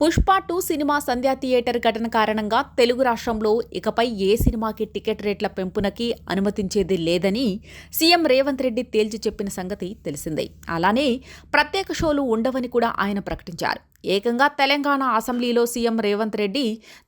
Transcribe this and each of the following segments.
Pushpa 2 cinema సంధ్యా theatre ఘటన కారణంగా తెలుగు రాష్ట్రంలో ఇకపై ఏ సినిమాకి టికెట్ రేట్ల పెంపునకి అనుమతించేది లేదని సీఎం రేవంత్ రెడ్డి తేల్చి చెప్పిన సంగతి తెలిసిందే. అలానే ప్రత్యేక షోలు ఉండవని కూడా ఆయన ప్రకటించారు. ఏకంగా తెలంగాణ అసెంబ్లీలో సీఎం రేవంత్ రెడ్డి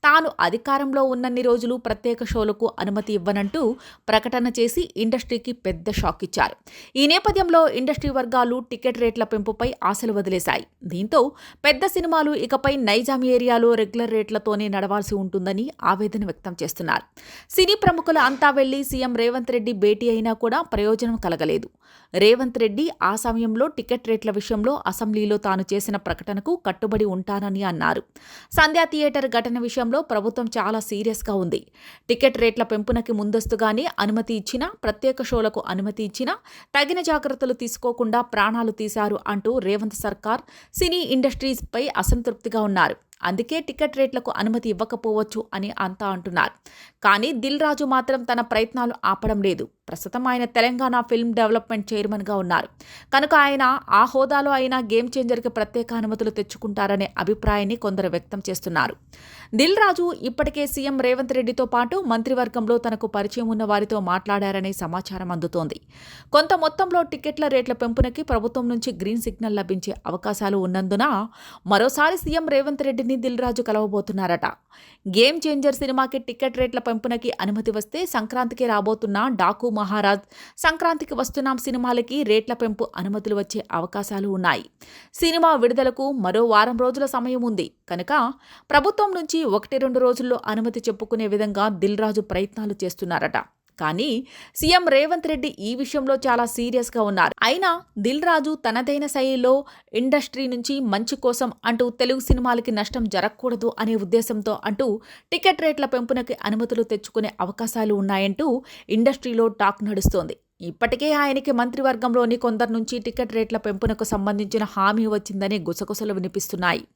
తాను అధికారంలో ఉన్నన్ని రోజులు ప్రత్యేక షోలకు అనుమతి ఇవ్వనంటూ ప్రకటన చేసి ఇండస్ట్రీకి పెద్ద షాక్ ఇచ్చారు. ఈ నేపథ్యంలో ఇండస్ట్రీ వర్గాలు టికెట్ రేట్ల పెంపుపై ఆశలు వదిలేశాయి. దీంతో పెద్ద సినిమాలు ఇకపై నైజాం ఏరియాలో రెగ్యులర్ రేట్లతోనే నడవాల్సి ఉంటుందని ఆవేదన వ్యక్తం చేస్తున్నారు. సినీ ప్రముఖులు అంతా వెళ్లి సీఎం రేవంత్ రెడ్డి భేటీ అయినా కూడా ప్రయోజనం కలగలేదు. రేవంత్ రెడ్డి ఆ సమయంలో టికెట్ రేట్ల విషయంలో అసెంబ్లీలో తాను చేసిన ప్రకటనకు కట్టుబడి ఉంటానని అన్నారు. సంధ్యా థియేటర్ ఘటన విషయంలో ప్రభుత్వం చాలా సీరియస్గా ఉంది. టికెట్ రేట్ల పెంపునకి ముందస్తుగానే అనుమతి ఇచ్చినా, ప్రత్యేక షోలకు అనుమతి ఇచ్చినా తగిన జాగ్రత్తలు తీసుకోకుండా ప్రాణాలు తీశారు అంటూ రేవంత్ సర్కార్ సినీ ఇండస్ట్రీస్పై అసంతృప్తిగా ఉన్నారు. అందుకే టికెట్ రేట్లకు అనుమతి ఇవ్వకపోవచ్చు అని అంతా అంటున్నారు. కానీ దిల్ రాజు మాత్రం తన ప్రయత్నాలు ఆపడం లేదు. ప్రస్తుతం ఆయన తెలంగాణ ఫిల్మ్ డెవలప్మెంట్ చైర్మన్గా ఉన్నారు కనుక ఆయన ఆ హోదాలో అయినా గేమ్ చేంజర్కి ప్రత్యేక అనుమతులు తెచ్చుకుంటారనే అభిప్రాయాన్ని కొందరు వ్యక్తం చేస్తున్నారు. దిల్ రాజు ఇప్పటికే సీఎం రేవంత్ రెడ్డితో పాటు మంత్రివర్గంలో తనకు పరిచయం ఉన్న వారితో మాట్లాడారనే సమాచారం అందుతోంది. కొంత మొత్తంలో టికెట్ల రేట్ల పెంపునకి ప్రభుత్వం నుంచి గ్రీన్ సిగ్నల్ లభించే అవకాశాలు ఉన్నందున మరోసారి సీఎం రేవంత్ రెడ్డిని దిల్ రాజు కలవబోతున్నారట. గేమ్ చేంజర్ సినిమాకి టికెట్ రేట్ల పెంపునకి అనుమతి వస్తే సంక్రాంతికి రాబోతున్న డాకు మహారాజ్, సంక్రాంతికి వస్తున్నాం సినిమాలకి రేట్ల పెంపు అనుమతులు వచ్చే అవకాశాలు ఉన్నాయి. సినిమా విడుదలకు మరో వారం రోజుల సమయం ఉంది కనుక ప్రభుత్వం నుంచి 1-2 రోజుల్లో అనుమతి చెప్పుకునే విధంగా దిల్ రాజు ప్రయత్నాలు చేస్తున్నారట. కానీ సీఎం రేవంత్ రెడ్డి ఈ విషయంలో చాలా సీరియస్గా ఉన్నారు. అయినా దిల్ రాజు తనదైన శైలిలో ఇండస్ట్రీ నుంచి మంచి కోసం అంటూ తెలుగు సినిమాలకి నష్టం జరగకూడదు అనే ఉద్దేశంతో అంటూ టికెట్ రేట్ల పెంపునకి అనుమతులు తెచ్చుకునే అవకాశాలు ఉన్నాయంటూ ఇండస్ట్రీలో టాక్ నడుస్తోంది. ఇప్పటికే ఆయనకి మంత్రివర్గంలోని కొందరి నుంచి టికెట్ రేట్ల పెంపునకు సంబంధించిన హామీ వచ్చిందని గుసగుసలు వినిపిస్తున్నాయి.